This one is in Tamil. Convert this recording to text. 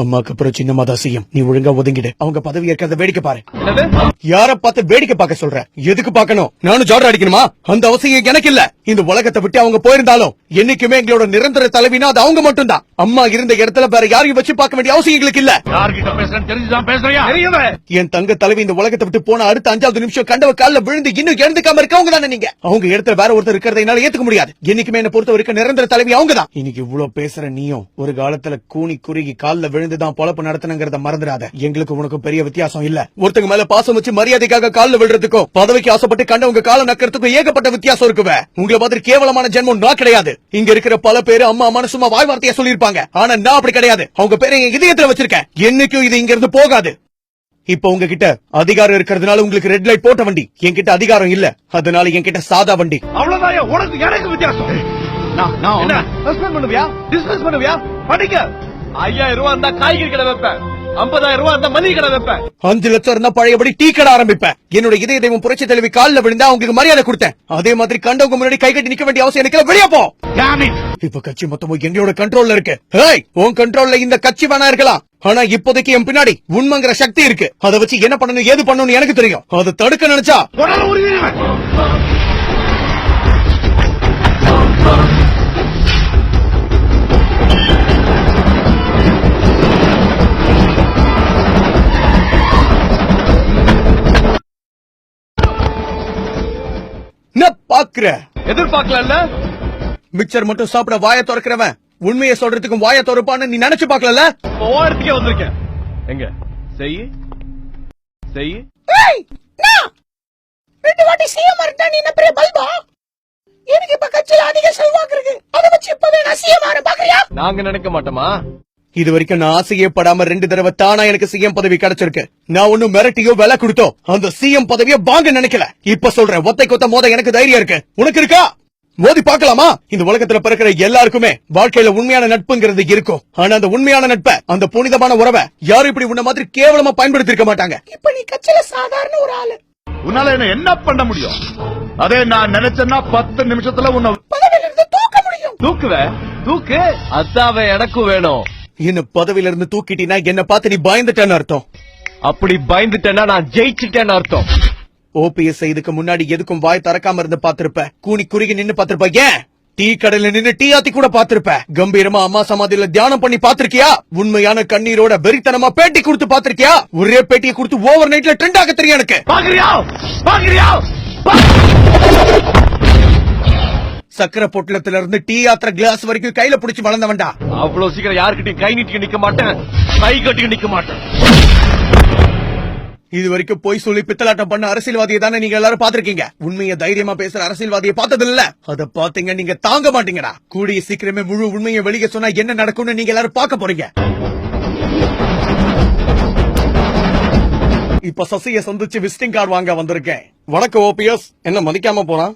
அம்மாக்கு அப்புறம் சின்னம்மா தான் செய்யும். நீ ஒழுங்கா ஒதுங்கிடு. அவங்க பதவி ஏற்கிறத வேடிக்கை பாரு. யார பார்த்து வேடிக்கை பார்க்க சொல்ற? எதுக்கு பார்க்கணும்? நானும் ஜாடர் அடிக்கணுமா? அந்த அவசியம் எனக்கு இல்ல. இந்த உலகத்தை விட்டு அவங்க போயிருந்தாலும் என்னைக்குமே எங்களோட நிரந்தர தலைவினா அது அவங்க மட்டும் தான். அம்மா இருந்த இடத்துல வேற யாரையும் வச்சு பார்க்க வேண்டிய அவசியம் எங்களுக்கு இல்ல. என் தங்க தலைவி இந்த உலகத்தை விட்டு போன அடுத்த 5வது நிமிஷம் கண்டவ கால்ல விழுந்து இன்னும் எழுந்துக்காம இருக்கவங்க தானே நீங்க. அவங்க இடத்துல வேற ஒருத்தர் இருக்கிறத என்னால ஏத்துக்க முடியாது. என்னைக்குமே என்ன பொறுத்த வரைக்கும் நிரந்தர தலைவி அவங்க தான். இன்னைக்கு இவ்வளவு பேசுற நீயும் ஒரு காலத்துல கூனி குறுகி கால்ல விழுந்துதான் பொழப்பு நடத்தணுங்கிறத மறந்துடாத. எங்களுக்கு உனக்கும் பெரிய வித்தியாசம் இல்ல. ஒருத்தங்க மேல பாசம் வச்சு மரியாதைக்காக கால்ல விழுறதுக்கும் பதவிக்கு ஆசைப்பட்டு கண்டவங்க கால நக்கிறதுக்கும் ஏகப்பட்ட வித்தியாசம் இருக்குவே. உங்களை மாதிரி கேவலமான ஜென்மம் நான் கிடையாது. இங்க இருக்கிற பல பேரு அம்மா அம்மா சும்மா வாய் வார்த்தையா சொல்லிருப்பாங்க. ஆனா நான் அப்படி கிடையாது. அவங்க பேரை என் இதயத்துல வச்சிருக்கேன். என்னைக்கும் இது இங்க இருந்து போகாது. இப்ப உங்ககிட்ட அதிகாரம் இருக்கிறதுனால உங்களுக்கு ரெட் லைட் போட்ட வண்டி. என்கிட்ட அதிகாரம் இல்ல, அதனால என்கிட்ட சாதா வண்டி. அவ்வளவுதான் உனக்கு எனக்கு வித்தியாசம். படிக்க 5000 ரூபாய் இருந்தா காய்கறி கடை வைப்பேன், 50,000 ரூபாய் இருந்தா மளிகை கடை வைப்பேன், 5 லட்சம் இருந்தா பழையபடி டீ கடை ஆரம்பிப்பேன். என்னோட இதய தெய்வம் புரட்சி தலைவி காலில் விழுந்தா அவங்களுக்கு மரியாதை கொடுத்தேன். அதே மாதிரி கண்டவங்க முன்னாடி கை கட்டி நிக்க வேண்டிய அவசியம் எனக்கு வெளியே போ. இப்ப கட்சி மொத்தமும் எங்களோட கண்ட்ரோல்ல இருக்கு. உன் கண்ட்ரோல்ல இந்த கட்சி வேணா இருக்கலாம், ஆனா இப்போதைக்கு என் பின்னாடி உண்மைங்கிற சக்தி இருக்கு. அதை வச்சு என்ன பண்ணணும் ஏது பண்ணணும் எனக்கு தெரியும். அதை தடுக்க நினைச்சா பாக்குற எதிர்பார்க்கல. மிக்சர் மட்டும் சாப்பிட வாய திறக்கிறவன் உண்மையை சொல்றதுக்கும் வாய திறப்பான்னு நீ நினைச்சு பாக்கல. ஓரத்துக்கே வந்திருக்கேன். எங்க செய்யி செய்யி 2 வாட்டி சிஎம் இருந்தா நீ என்ன பெரிய பல்பா? எனக்கு இப்ப கட்சியில அதிக செல்வாக்கு இருக்கு. அதை வச்சு இப்பவே நான் சிஎம் ஆற பாக்குறியா? நாங்க நினைக்க மாட்டோமா? இது வரைக்கும் நான் ஆசையே படாம 2 தடவை தானா எனக்கு சிஎம் பதவி கிடைச்சிருக்கு. நான் ஒன்னும் மிரட்டியோ விலை கொடுத்தோ அந்த சிஎம் பதவியை வாங்க நினைக்கல. இப்ப சொல்றேன், ஒத்தை கொத்த மோத எனக்கு தைரியம் இருக்கு. உனக்கு இருக்கா? மோதி பாக்கலாமா? இந்த உலகத்துல பிறக்கிற எல்லாருக்குமே வாழ்க்கையில உண்மையான நட்புங்கிறது இருக்கும். ஆனா அந்த உண்மையான நட்பை, அந்த புனிதமான உறவை யாரும் இப்படி உன்ன மாதிரி கேவலமா பயன்படுத்தி இருக்க மாட்டாங்க. இப்ப நீ கட்சியில சாதாரண ஒரு ஆளு. உன்னால என்ன பண்ண முடியும்? அதே நான் நினைச்சேன்னா 10 நிமிஷத்துல உன்னை பதவியில இருந்து தூக்க முடியும். தூக்கு. அதாவே எனக்கும் வேணும். என்ன பதவியில இருந்து தூக்கிட்டீனா என்ன பார்த்து நீ பயந்துட்டேன்னு அர்த்தம். அப்படி பயந்துட்டேன்னா நான் ஜெயிச்சுட்டேன்னு அர்த்தம். ஓபிஎஸ் இதுக்கு முன்னாடி எதுக்கும் வாய் திறக்காம இருந்து பாத்திருப்ப. கூனி குறுகி நின்னு பாத்திருப்ப. ஏன் டீ கடையில நின்னு டீ ஆத்தி கூட பாத்திருப்ப. கம்பீரமா அம்மா சமாதியில தியானம் பண்ணி பாத்திருக்கியா? உண்மையான கண்ணீரோட வெறித்தனமா பேட்டி கொடுத்து பாத்திருக்கியா? ஒரே பேட்டியை கொடுத்து ஓவர் நைட்ல ட்ரெண்ட் ஆக தெரியும் எனக்கு. சக்கரை பொட்டலத்துல இருந்து டீ ஆத்திர கிளாஸ் வரைக்கும் கையில புடிச்சு வளர்ந்தவன்டா. அவ்வளவு சீக்கிரம் யாருக்கிட்டையும் கை நீட்டி நிக்க மாட்டேன், கை கட்டி நிக்க மாட்டேன். இது வரைக்கும் போய் சொல்லி பித்தலாட்டம் பண்ண அரசியல்வாதியை தானே நீங்க எல்லாரும் பாத்திருக்கீங்க. உண்மையை தைரியமா பேசுற அரசியல்வாதியை பார்த்தது இல்ல. அத பாத்தீங்க, நீங்க தாங்க மாட்டீங்கடா. கூடிய சீக்கிரமே முழு உண்மையை வெளியே சொன்னா என்ன நடக்கும்னு நீங்க எல்லாரும் பார்க்க போறீங்க. இப்ப சசியை சந்திச்சு விசிட்டிங் கார்டு வாங்க வந்திருக்கேன். வணக்கம் ஓபிஎஸ். என்ன மதிக்காம போறான்?